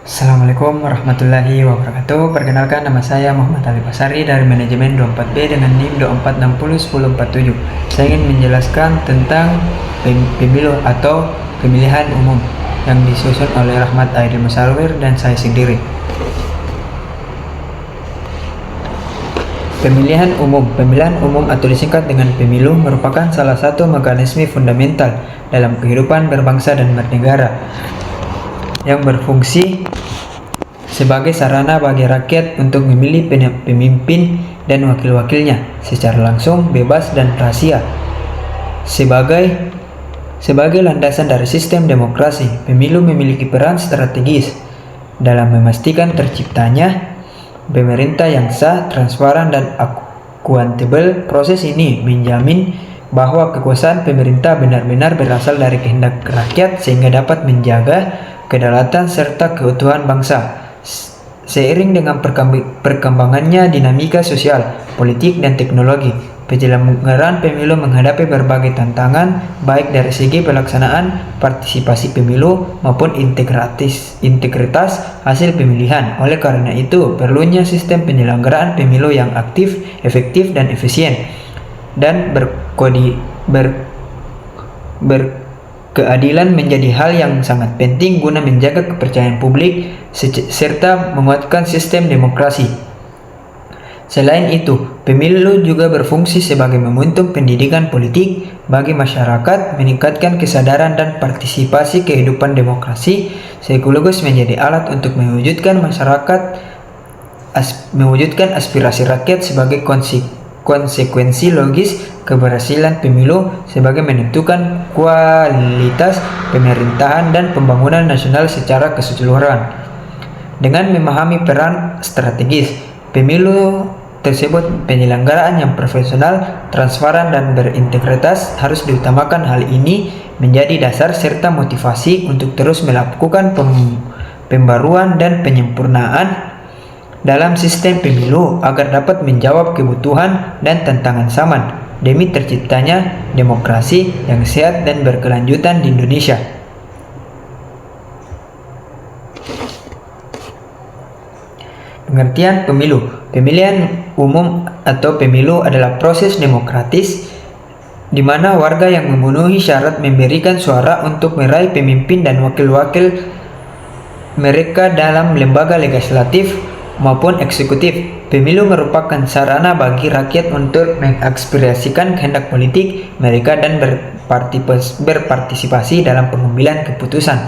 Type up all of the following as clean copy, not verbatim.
Assalamualaikum warahmatullahi wabarakatuh. Perkenalkan, nama saya Muhammad Ali Basari dari manajemen 24B dengan NIM 24601047. Saya ingin menjelaskan tentang pemilu atau pemilihan umum yang disusun oleh Rahmat Aidil Musawir dan saya sendiri. Pemilihan umum atau disingkat dengan pemilu merupakan salah satu mekanisme fundamental dalam kehidupan berbangsa dan bernegara yang berfungsi sebagai sarana bagi rakyat untuk memilih pemimpin dan wakil-wakilnya secara langsung, bebas, dan rahasia. Sebagai landasan dari sistem demokrasi, pemilu memiliki peran strategis dalam memastikan terciptanya pemerintah yang sah, transparan, dan akuntabel. Proses ini menjamin bahwa kekuasaan pemerintah benar-benar berasal dari kehendak rakyat sehingga dapat menjaga kedaulatan serta keutuhan bangsa. Seiring dengan perkembangannya dinamika sosial, politik, dan teknologi, penyelenggaraan pemilu menghadapi berbagai tantangan, baik dari segi pelaksanaan, partisipasi pemilu, maupun integritas hasil pemilihan. Oleh karena itu, perlunya sistem penyelenggaraan pemilu yang aktif, efektif, dan efisien, dan keadilan menjadi hal yang sangat penting guna menjaga kepercayaan publik serta menguatkan sistem demokrasi. Selain itu, pemilu juga berfungsi sebagai momentum pendidikan politik bagi masyarakat, meningkatkan kesadaran dan partisipasi kehidupan demokrasi, sekaligus menjadi alat untuk mewujudkan aspirasi rakyat sebagai konsekuensi logis. Keberhasilan pemilu sebagai menentukan kualitas pemerintahan dan pembangunan nasional secara keseluruhan. Dengan memahami peran strategis pemilu tersebut, penyelenggaraan yang profesional, transparan, dan berintegritas harus diutamakan. Hal ini menjadi dasar serta motivasi untuk terus melakukan pembaruan dan penyempurnaan dalam sistem pemilu agar dapat menjawab kebutuhan dan tantangan zaman demi terciptanya demokrasi yang sehat dan berkelanjutan di Indonesia. Pengertian pemilu. Pemilihan umum atau pemilu adalah proses demokratis di mana warga yang memenuhi syarat memberikan suara untuk meraih pemimpin dan wakil-wakil mereka dalam lembaga legislatif maupun eksekutif. Pemilu merupakan sarana bagi rakyat untuk mengekspresikan kehendak politik mereka dan berpartisipasi dalam pengambilan keputusan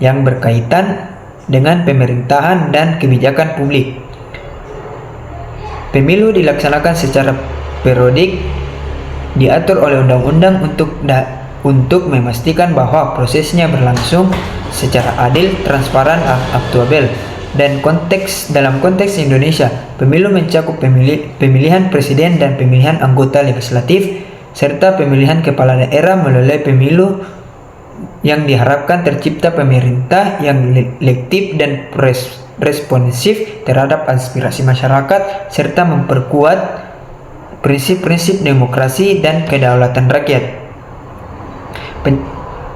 yang berkaitan dengan pemerintahan dan kebijakan publik. Pemilu dilaksanakan secara periodik, diatur oleh undang-undang untuk memastikan bahwa prosesnya berlangsung secara adil, transparan, akuntabel. Dalam konteks Indonesia, pemilu mencakup pemilihan presiden dan pemilihan anggota legislatif serta pemilihan kepala daerah. Melalui pemilu yang diharapkan tercipta pemerintah yang lektif dan responsif terhadap aspirasi masyarakat serta memperkuat prinsip-prinsip demokrasi dan kedaulatan rakyat.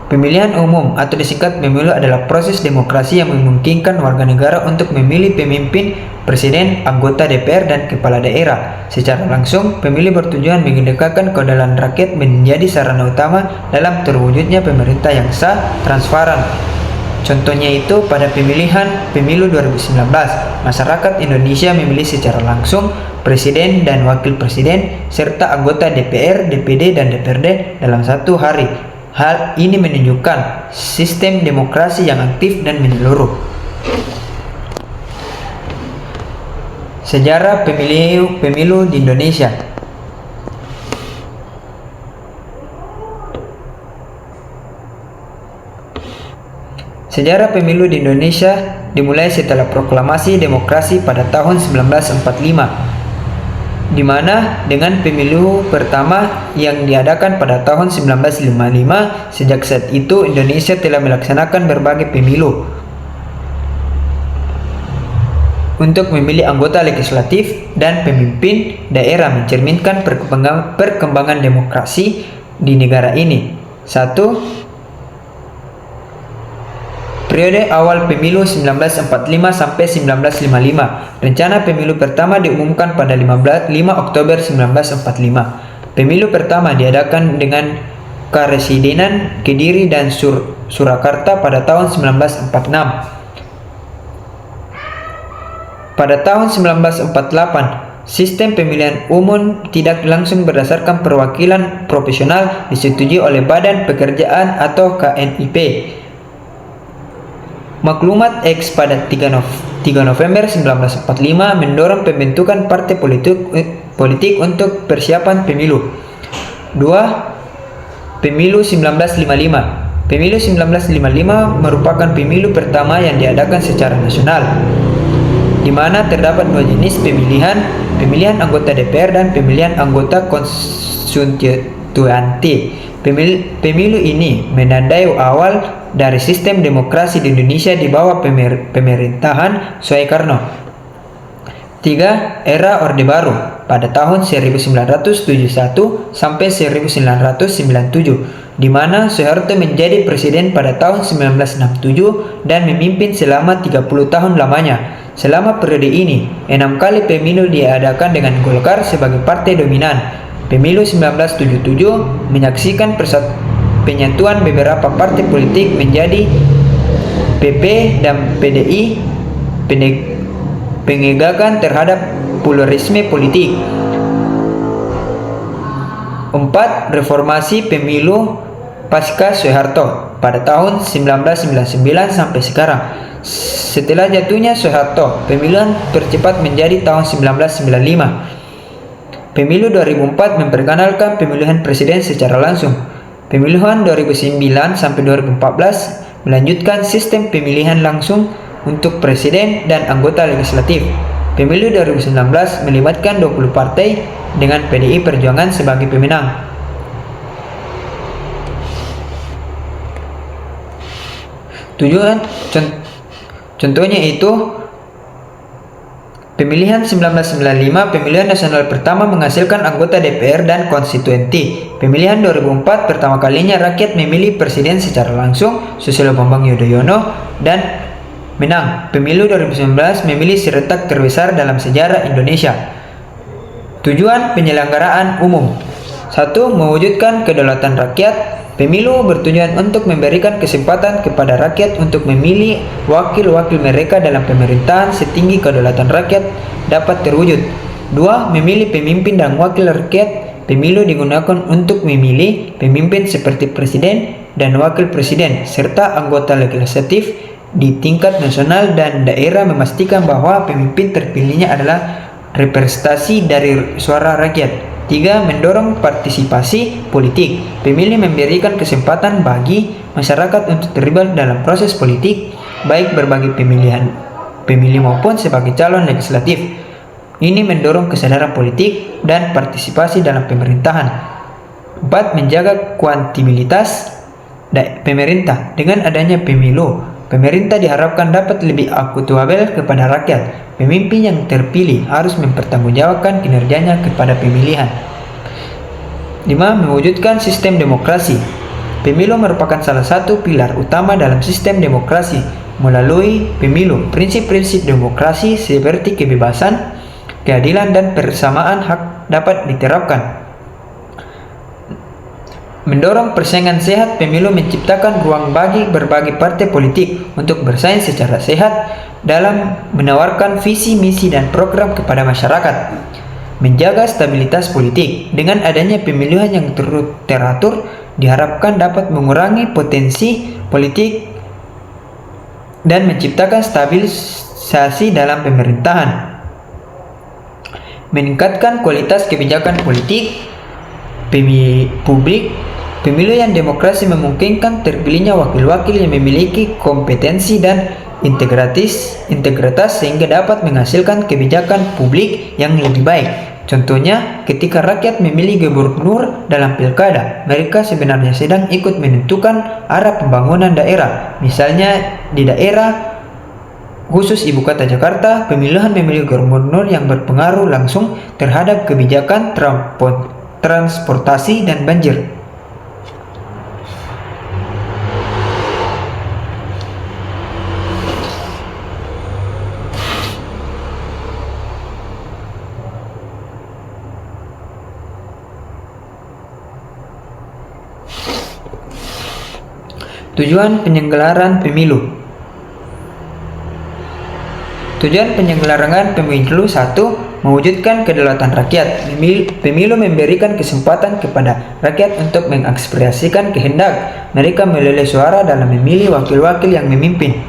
Pemilihan umum atau disingkat pemilu adalah proses demokrasi yang memungkinkan warga negara untuk memilih pemimpin, presiden, anggota DPR, dan kepala daerah secara langsung. Pemilu bertujuan mengindahkan kedaulatan rakyat menjadi sarana utama dalam terwujudnya pemerintah yang sah, transparan. Contohnya itu pada pemilihan pemilu 2019, masyarakat Indonesia memilih secara langsung presiden dan wakil presiden serta anggota DPR, DPD, dan DPRD dalam satu hari. Hal ini menunjukkan sistem demokrasi yang aktif dan menyeluruh. Sejarah pemilu di Indonesia. Sejarah pemilu di Indonesia dimulai setelah proklamasi demokrasi pada tahun 1945. di mana dengan pemilu pertama yang diadakan pada tahun 1955. Sejak saat itu Indonesia telah melaksanakan berbagai pemilu untuk memilih anggota legislatif dan pemimpin daerah, mencerminkan perkembangan demokrasi di negara ini. 1. Periode awal pemilu 1945 sampai 1955. Rencana pemilu pertama diumumkan pada 5 Oktober 1945. Pemilu pertama diadakan dengan Karesidenan Kediri dan Surakarta pada tahun 1946. Pada tahun 1948, sistem pemilihan umum tidak langsung berdasarkan perwakilan proporsional disetujui oleh Badan Pekerjaan atau KNIP. Maklumat X pada 3 November 1945 mendorong pembentukan partai politik untuk persiapan pemilu. 2. Pemilu 1955. Pemilu 1955 merupakan pemilu pertama yang diadakan secara nasional, di mana terdapat dua jenis pemilihan anggota DPR dan pemilihan anggota konstituante. Pemilu ini menandai awal dari sistem demokrasi di Indonesia di bawah pemerintahan Soekarno. 3. Era Orde Baru pada tahun 1971 sampai 1997, di mana Soeharto menjadi presiden pada tahun 1967 dan memimpin selama 30 tahun lamanya. Selama periode ini, 6 kali pemilu diadakan dengan Golkar sebagai partai dominan. Pemilu 1977 menyaksikan penyatuan beberapa partai politik menjadi PP dan PDI, pengegakan terhadap pluralisme politik. 4. Reformasi pemilu pasca Soeharto pada tahun 1999 sampai sekarang. Setelah jatuhnya Soeharto, pemilihan tercepat menjadi tahun 1995. Pemilu 2004 memperkenalkan pemilihan presiden secara langsung. Pemilihan 2009 sampai 2014 melanjutkan sistem pemilihan langsung untuk presiden dan anggota legislatif. Pemilu 2019 melibatkan 20 partai dengan PDI Perjuangan sebagai pemenang. Contohnya itu pemilihan 1995, pemilihan nasional pertama menghasilkan anggota DPR dan konstituenti. Pemilihan 2004 pertama kalinya rakyat memilih presiden secara langsung, Susilo Bambang Yudhoyono, dan menang. Pemilu 2019 memilih serentak terbesar dalam sejarah Indonesia. Tujuan penyelenggaraan umum: 1. Mewujudkan kedaulatan rakyat. Pemilu bertujuan untuk memberikan kesempatan kepada rakyat untuk memilih wakil-wakil mereka dalam pemerintahan setinggi kedaulatan rakyat dapat terwujud. 2. Memilih pemimpin dan wakil rakyat. Pemilu digunakan untuk memilih pemimpin seperti presiden dan wakil presiden, serta anggota legislatif di tingkat nasional dan daerah, memastikan bahwa pemimpin terpilihnya adalah representasi dari suara rakyat. 3. Mendorong partisipasi politik. Pemilih memberikan kesempatan bagi masyarakat untuk terlibat dalam proses politik, baik berbagai pemilih maupun sebagai calon legislatif. Ini mendorong kesadaran politik dan partisipasi dalam pemerintahan. 4. Menjaga kuantabilitas pemerintah. Dengan adanya pemilu, pemerintah diharapkan dapat lebih akuntabel kepada rakyat. Pemimpin yang terpilih harus mempertanggungjawabkan kinerjanya kepada pemilihan. 5. Mewujudkan sistem demokrasi. Pemilu merupakan salah satu pilar utama dalam sistem demokrasi. Melalui pemilu, prinsip-prinsip demokrasi seperti kebebasan, keadilan, dan persamaan hak dapat diterapkan. Mendorong persaingan sehat, pemilu menciptakan ruang bagi berbagai partai politik untuk bersaing secara sehat dalam menawarkan visi, misi, dan program kepada masyarakat. Menjaga stabilitas politik. Dengan adanya pemilihan yang teratur, diharapkan dapat mengurangi potensi politik dan menciptakan stabilisasi dalam pemerintahan. Meningkatkan kualitas kebijakan politik publik. Pemilu yang demokrasi memungkinkan terpilihnya wakil-wakil yang memiliki kompetensi dan integritas sehingga dapat menghasilkan kebijakan publik yang lebih baik. Contohnya, ketika rakyat memilih gubernur dalam pilkada, mereka sebenarnya sedang ikut menentukan arah pembangunan daerah. Misalnya di daerah khusus ibu kota Jakarta, pemilihan memilih gubernur yang berpengaruh langsung terhadap kebijakan transportasi dan banjir. Tujuan penyelenggaraan pemilu. Tujuan penyelenggaraan pemilu 1. Mewujudkan kedaulatan rakyat. Pemilu memberikan kesempatan kepada rakyat untuk mengekspresikan kehendak mereka melalui suara dalam memilih wakil-wakil yang memimpin.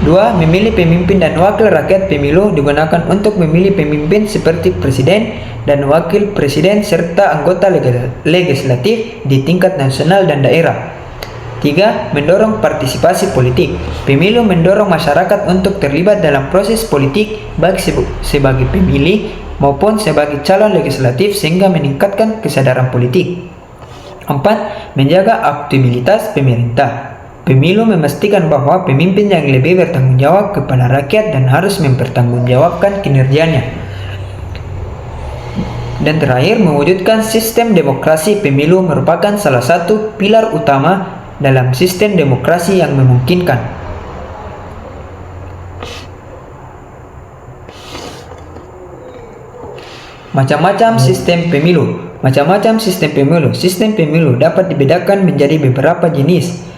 2. Memilih pemimpin dan wakil rakyat. Pemilu digunakan untuk memilih pemimpin seperti presiden dan wakil presiden serta anggota legislatif di tingkat nasional dan daerah. 3. Mendorong partisipasi politik. Pemilu mendorong masyarakat untuk terlibat dalam proses politik baik sebagai pemilih maupun sebagai calon legislatif sehingga meningkatkan kesadaran politik. 4. Menjaga akuntabilitas pemerintah. Pemilu memastikan bahwa pemimpin yang lebih bertanggung jawab kepada rakyat dan harus mempertanggungjawabkan kinerjanya. Dan terakhir, mewujudkan sistem demokrasi. Pemilu merupakan salah satu pilar utama dalam sistem demokrasi yang memungkinkan. Macam-macam sistem pemilu. Macam-macam sistem pemilu. Sistem pemilu dapat dibedakan menjadi beberapa jenis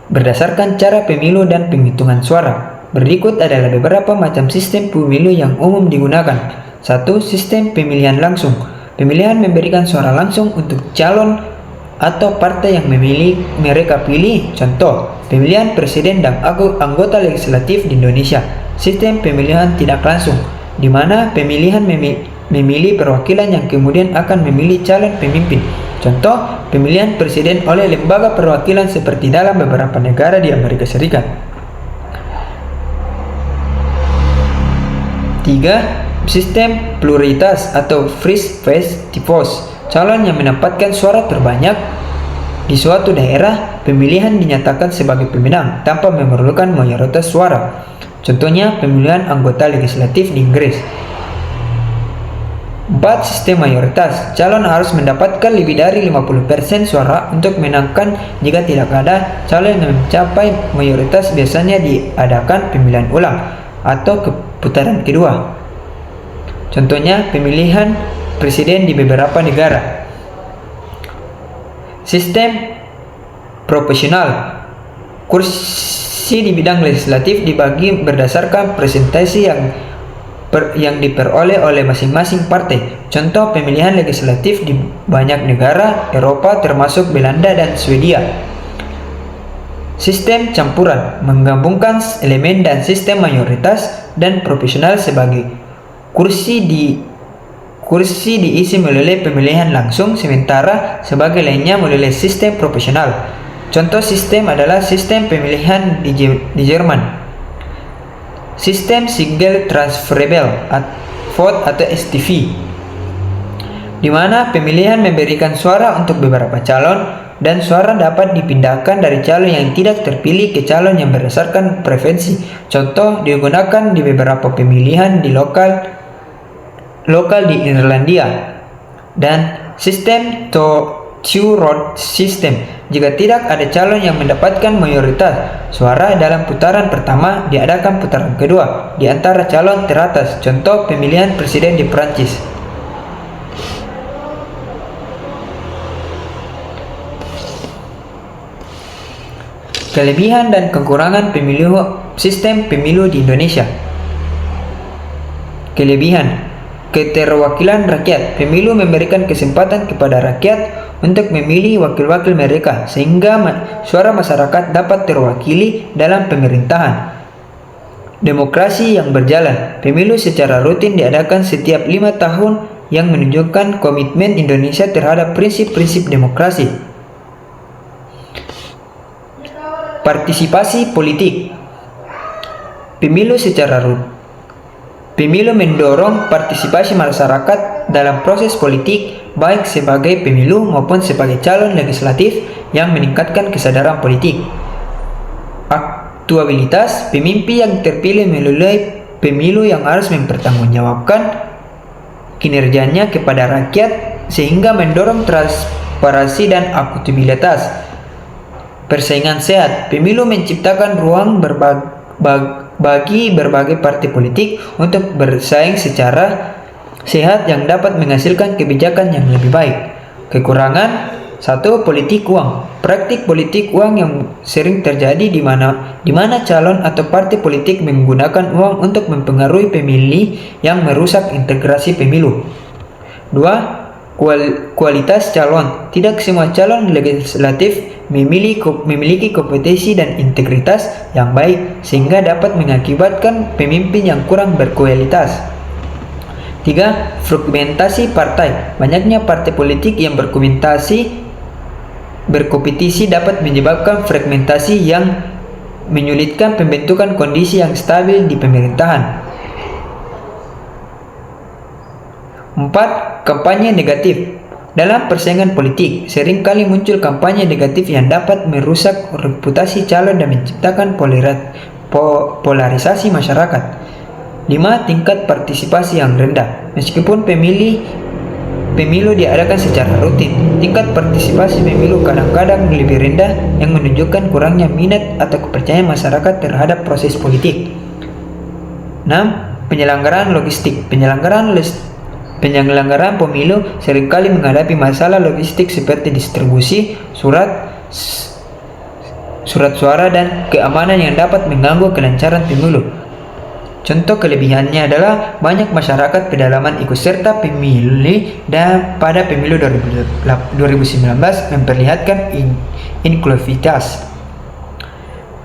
berdasarkan cara pemilu dan penghitungan suara. Berikut adalah beberapa macam sistem pemilu yang umum digunakan. 1. Sistem pemilihan langsung. Pemilihan memberikan suara langsung untuk calon atau partai yang mereka pilih. Contoh, pemilihan presiden dan anggota legislatif di Indonesia. Sistem pemilihan tidak langsung, di mana pemilihan memilih perwakilan yang kemudian akan memilih calon pemimpin. Contoh, pemilihan presiden oleh lembaga perwakilan seperti dalam beberapa negara di Amerika Serikat. 3. Sistem pluralitas atau first past the post. Calon yang mendapatkan suara terbanyak di suatu daerah, pemilihan dinyatakan sebagai pemenang tanpa memerlukan mayoritas suara. Contohnya, pemilihan anggota legislatif di Inggris. 4. Sistem mayoritas. Calon harus mendapatkan lebih dari 50% suara untuk menangkan. Jika tidak ada calon yang mencapai mayoritas, biasanya diadakan pemilihan ulang atau putaran kedua. Contohnya, pemilihan presiden di beberapa negara. Sistem proporsional. Kursi di bidang legislatif dibagi berdasarkan presentasi yang diperoleh oleh masing-masing partai. Contoh, pemilihan legislatif di banyak negara Eropa termasuk Belanda dan Swedia. Sistem campuran menggabungkan elemen dan sistem mayoritas dan proporsional sebagai kursi diisi melalui pemilihan langsung, sementara sebagai lainnya melalui sistem proporsional. Contoh sistem adalah sistem pemilihan di Jerman. Sistem single transferable vote atau STV, di mana pemilihan memberikan suara untuk beberapa calon dan suara dapat dipindahkan dari calon yang tidak terpilih ke calon yang berdasarkan preferensi. Contoh digunakan di beberapa pemilihan di lokal di Irlandia. Dan sistem two-round system. Jika tidak ada calon yang mendapatkan mayoritas suara dalam putaran pertama, diadakan putaran kedua di antara calon teratas. Contoh pemilihan presiden di Prancis. Kelebihan dan kekurangan sistem pemilu di Indonesia. Kelebihan: keterwakilan rakyat. Pemilu memberikan kesempatan kepada rakyat untuk memilih wakil-wakil mereka, sehingga suara masyarakat dapat terwakili dalam pemerintahan. Demokrasi yang berjalan. Pemilu secara rutin diadakan setiap 5 tahun yang menunjukkan komitmen Indonesia terhadap prinsip-prinsip demokrasi. Partisipasi politik. Pemilu mendorong partisipasi masyarakat dalam proses politik, baik sebagai pemilu maupun sebagai calon legislatif, yang meningkatkan kesadaran politik. Aktualitas. Pemimpin yang terpilih melalui pemilu yang harus mempertanggungjawabkan kinerjanya kepada rakyat, sehingga mendorong transparansi dan akuntabilitas. Persaingan sehat. Pemilu menciptakan ruang bagi berbagai partai politik untuk bersaing secara sehat yang dapat menghasilkan kebijakan yang lebih baik. Kekurangan. 1. 1. Politik uang. Praktik politik uang yang sering terjadi di mana calon atau partai politik menggunakan uang untuk mempengaruhi pemilih yang merusak integrasi pemilu. 2. Kualitas calon. Tidak semua calon legislatif memiliki kompetensi dan integritas yang baik, sehingga dapat mengakibatkan pemimpin yang kurang berkualitas. 3. Fragmentasi partai. Banyaknya partai politik yang berkompetisi dapat menyebabkan fragmentasi yang menyulitkan pembentukan kondisi yang stabil di pemerintahan. 4. Kampanye negatif. Dalam persaingan politik, seringkali muncul kampanye negatif yang dapat merusak reputasi calon dan menciptakan polarisasi masyarakat. 5. Tingkat partisipasi yang rendah. Meskipun pemilu diadakan secara rutin, tingkat partisipasi pemilu kadang-kadang lebih rendah, yang menunjukkan kurangnya minat atau kepercayaan masyarakat terhadap proses politik. 6. Penyelenggaraan logistik. Penyelenggaraan pemilu seringkali menghadapi masalah logistik seperti distribusi surat suara dan keamanan yang dapat mengganggu kelancaran pemilu. Contoh kelebihannya adalah banyak masyarakat pedalaman ikut serta pemilih dan pada pemilu 2019 memperlihatkan inklusivitas.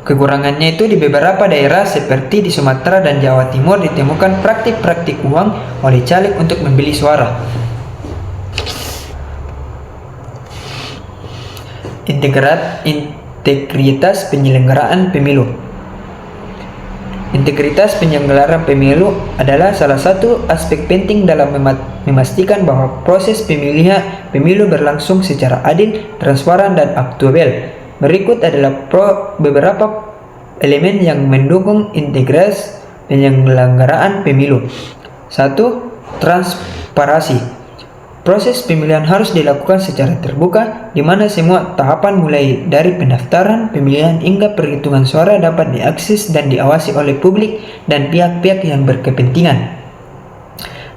Kekurangannya itu di beberapa daerah seperti di Sumatera dan Jawa Timur ditemukan praktik-praktik uang oleh caleg untuk membeli suara. Integritas penyelenggaraan pemilu. Integritas penyelenggaraan pemilu adalah salah satu aspek penting dalam memastikan bahwa proses pemilu berlangsung secara adil, transparan, dan akuntabel. Berikut adalah beberapa elemen yang mendukung integritas penyelenggaraan pemilu. 1. Transparansi. Proses pemilihan harus dilakukan secara terbuka, di mana semua tahapan mulai dari pendaftaran, pemilihan hingga perhitungan suara dapat diakses dan diawasi oleh publik dan pihak-pihak yang berkepentingan.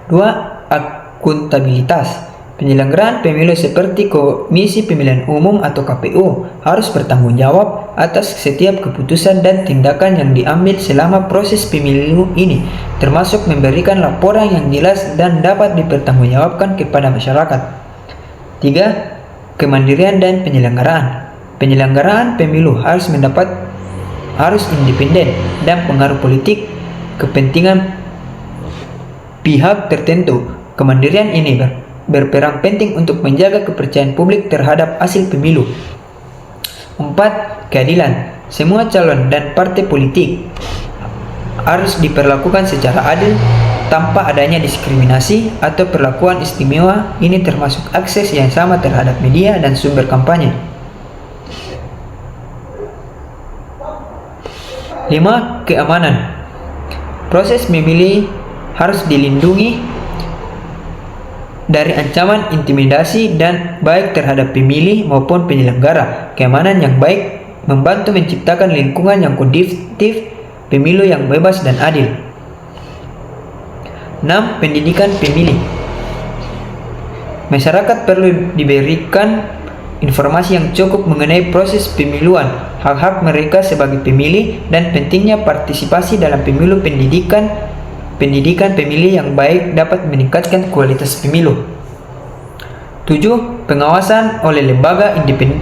2. Akuntabilitas. Penyelenggaraan pemilu seperti Komisi Pemilihan Umum atau KPU harus bertanggung jawab atas setiap keputusan dan tindakan yang diambil selama proses pemilu ini, termasuk memberikan laporan yang jelas dan dapat dipertanggungjawabkan kepada masyarakat. 3. Kemandirian dan penyelenggaraan. Penyelenggaraan pemilu harus independen dan pengaruh politik kepentingan pihak tertentu. Kemandirian ini berperan penting untuk menjaga kepercayaan publik terhadap hasil pemilu. 4. Keadilan. Semua calon dan partai politik harus diperlakukan secara adil tanpa adanya diskriminasi atau perlakuan istimewa. Ini termasuk akses yang sama terhadap media dan sumber kampanye. 5. Keamanan. Proses memilih harus dilindungi dari ancaman intimidasi dan baik terhadap pemilih maupun penyelenggara. Keamanan yang baik membantu menciptakan lingkungan yang kondusif, pemilu yang bebas dan adil. 6. Pendidikan pemilih. Masyarakat perlu diberikan informasi yang cukup mengenai proses pemiluan, hak-hak mereka sebagai pemilih, dan pentingnya partisipasi dalam pemilu. Pendidikan pemilih yang baik dapat meningkatkan kualitas pemilu. 7. Pengawasan oleh lembaga independen.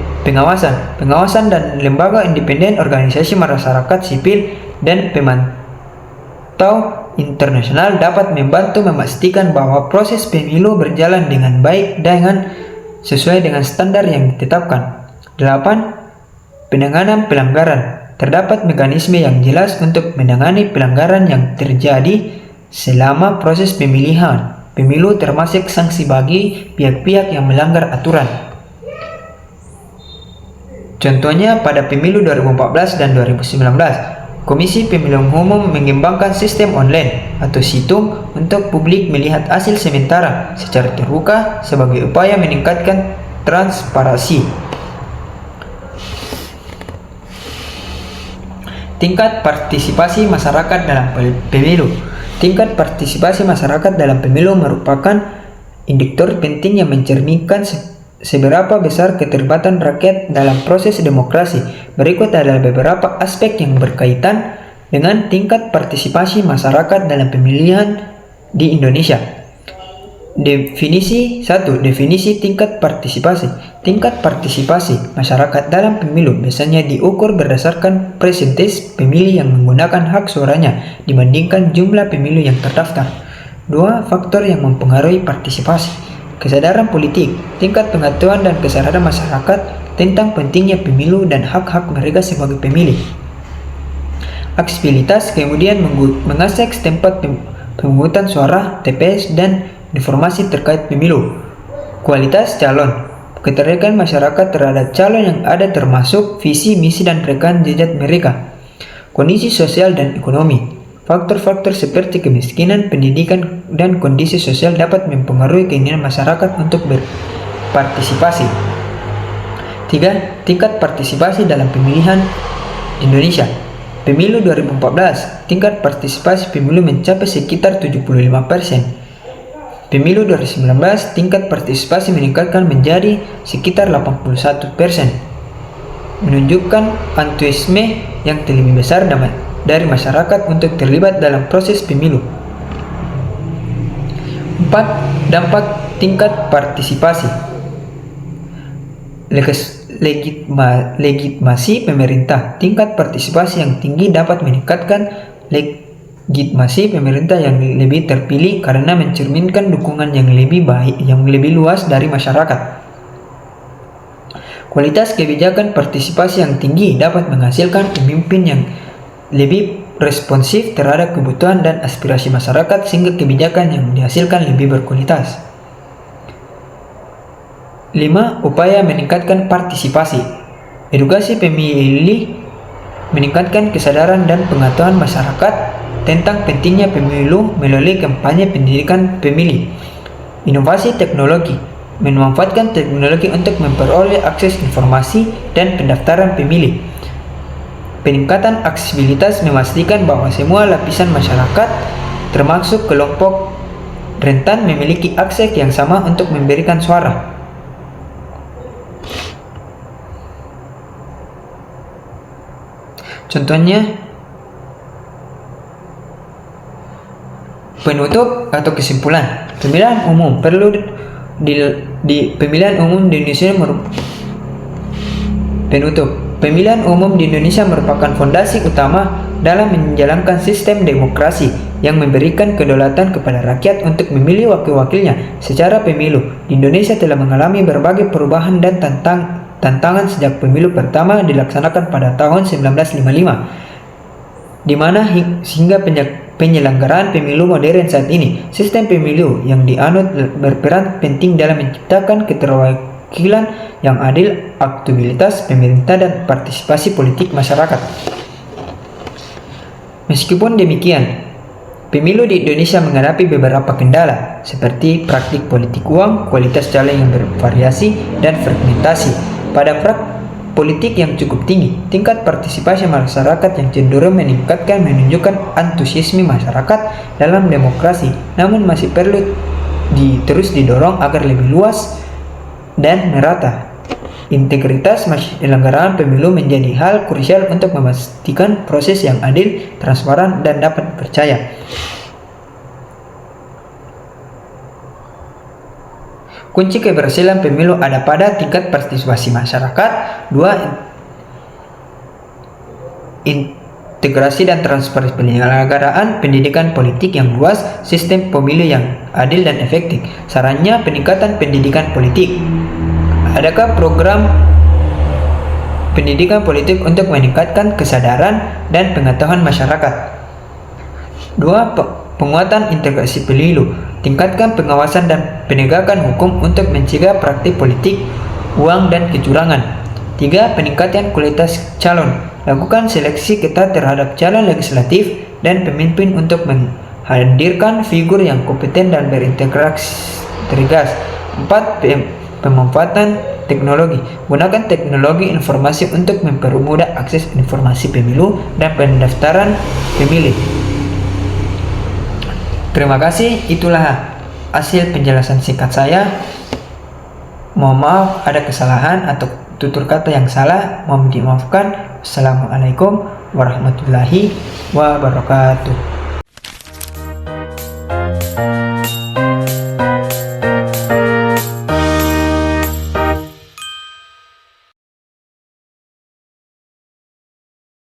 Pengawasan dan lembaga independen, organisasi masyarakat sipil, dan pemantau internasional dapat membantu memastikan bahwa proses pemilu berjalan dengan baik dan sesuai dengan standar yang ditetapkan. 8. Penanganan pelanggaran. Terdapat mekanisme yang jelas untuk menangani pelanggaran yang terjadi selama proses pemilihan pemilu, termasuk sanksi bagi pihak-pihak yang melanggar aturan. Contohnya pada pemilu 2014 dan 2019, Komisi Pemilihan Umum mengembangkan sistem online atau situng untuk publik melihat hasil sementara secara terbuka sebagai upaya meningkatkan transparansi. Tingkat partisipasi masyarakat dalam pemilu. Tingkat partisipasi masyarakat dalam pemilu merupakan indikator penting yang mencerminkan seberapa besar keterlibatan rakyat dalam proses demokrasi. Berikut adalah beberapa aspek yang berkaitan dengan tingkat partisipasi masyarakat dalam pemilihan di Indonesia. Definisi 1. Definisi tingkat partisipasi. Tingkat partisipasi masyarakat dalam pemilu biasanya diukur berdasarkan persentase pemilih yang menggunakan hak suaranya dibandingkan jumlah pemilih yang terdaftar. 2. Faktor yang mempengaruhi partisipasi. Kesadaran politik, tingkat pengetahuan dan kesadaran masyarakat tentang pentingnya pemilu dan hak-hak mereka sebagai pemilih. Aksesibilitas, kemudian mengakses tempat pemungutan suara, TPS, dan informasi terkait pemilu. Kualitas calon, ketertarikan masyarakat terhadap calon yang ada termasuk visi, misi, dan rekam jejak mereka. Kondisi sosial dan ekonomi. Faktor-faktor seperti kemiskinan, pendidikan, dan kondisi sosial dapat mempengaruhi keinginan masyarakat untuk berpartisipasi. 3. Tingkat partisipasi dalam pemilihan Indonesia. Pemilu 2014, tingkat partisipasi pemilu mencapai sekitar 75%. Pemilu 2019, tingkat partisipasi meningkatkan menjadi sekitar 81%, menunjukkan antusiasme yang lebih besar dari masyarakat untuk terlibat dalam proses pemilu. 4. Dampak tingkat partisipasi. Legitimasi pemerintah. Tingkat partisipasi yang tinggi dapat meningkatkan legitimasi pemerintah yang lebih terpilih karena mencerminkan dukungan yang lebih baik, yang lebih luas dari masyarakat. Kualitas kebijakan partisipasi yang tinggi dapat menghasilkan pemimpin yang lebih responsif terhadap kebutuhan dan aspirasi masyarakat sehingga kebijakan yang dihasilkan lebih berkualitas. 5. Upaya meningkatkan partisipasi. Edukasi pemilih meningkatkan kesadaran dan pengetahuan masyarakat tentang pentingnya pemilu melalui kampanye pendidikan pemilih. Inovasi teknologi, memanfaatkan teknologi untuk memperoleh akses informasi dan pendaftaran pemilih. Peningkatan aksesibilitas memastikan bahwa semua lapisan masyarakat, termasuk kelompok rentan, memiliki akses yang sama untuk memberikan suara. Contohnya, penutup atau kesimpulan. Pemilihan umum perlu di pemilihan umum di Indonesia Pemilihan umum di Indonesia merupakan fondasi utama dalam menjalankan sistem demokrasi yang memberikan kedaulatan kepada rakyat untuk memilih wakil-wakilnya secara pemilu. Indonesia telah mengalami berbagai perubahan dan tantangan sejak pemilu pertama dilaksanakan pada tahun 1955, di mana hingga penyelenggaraan pemilu modern saat ini. Sistem pemilu yang dianut berperan penting dalam menciptakan keterwakilan yang adil, akuntabilitas pemerintah, dan partisipasi politik masyarakat. Meskipun demikian, pemilu di Indonesia menghadapi beberapa kendala seperti praktik politik uang, kualitas calon yang bervariasi, dan fragmentasi pada politik yang cukup tinggi. Tingkat partisipasi masyarakat yang cenderung meningkatkan menunjukkan antusiasme masyarakat dalam demokrasi, namun masih perlu terus didorong agar lebih luas dan merata. Integritas penyelenggaraan pemilu menjadi hal krusial untuk memastikan proses yang adil, transparan, dan dapat dipercaya. Kunci keberhasilan pemilu ada pada tingkat partisipasi masyarakat. 2. Integrasi dan transparansi penyelenggaraan pendidikan politik yang luas, sistem pemilu yang adil dan efektif. Sarannya, peningkatan pendidikan politik. Adakah program pendidikan politik untuk meningkatkan kesadaran dan pengetahuan masyarakat? 2. Penguatan integrasi pemilu. Tingkatkan pengawasan dan penegakan hukum untuk mencegah praktik politik, uang, dan kecurangan. 3. Peningkatan kualitas calon. Lakukan seleksi ketat terhadap calon legislatif dan pemimpin untuk menghadirkan figur yang kompeten dan berintegritas. 4. Pemanfaatan teknologi. Gunakan teknologi informasi untuk mempermudah akses informasi pemilu dan pendaftaran pemilih. Terima kasih, itulah hasil penjelasan singkat saya. Mohon maaf ada kesalahan atau tutur kata yang salah, mohon dimaafkan. Assalamualaikum warahmatullahi wabarakatuh.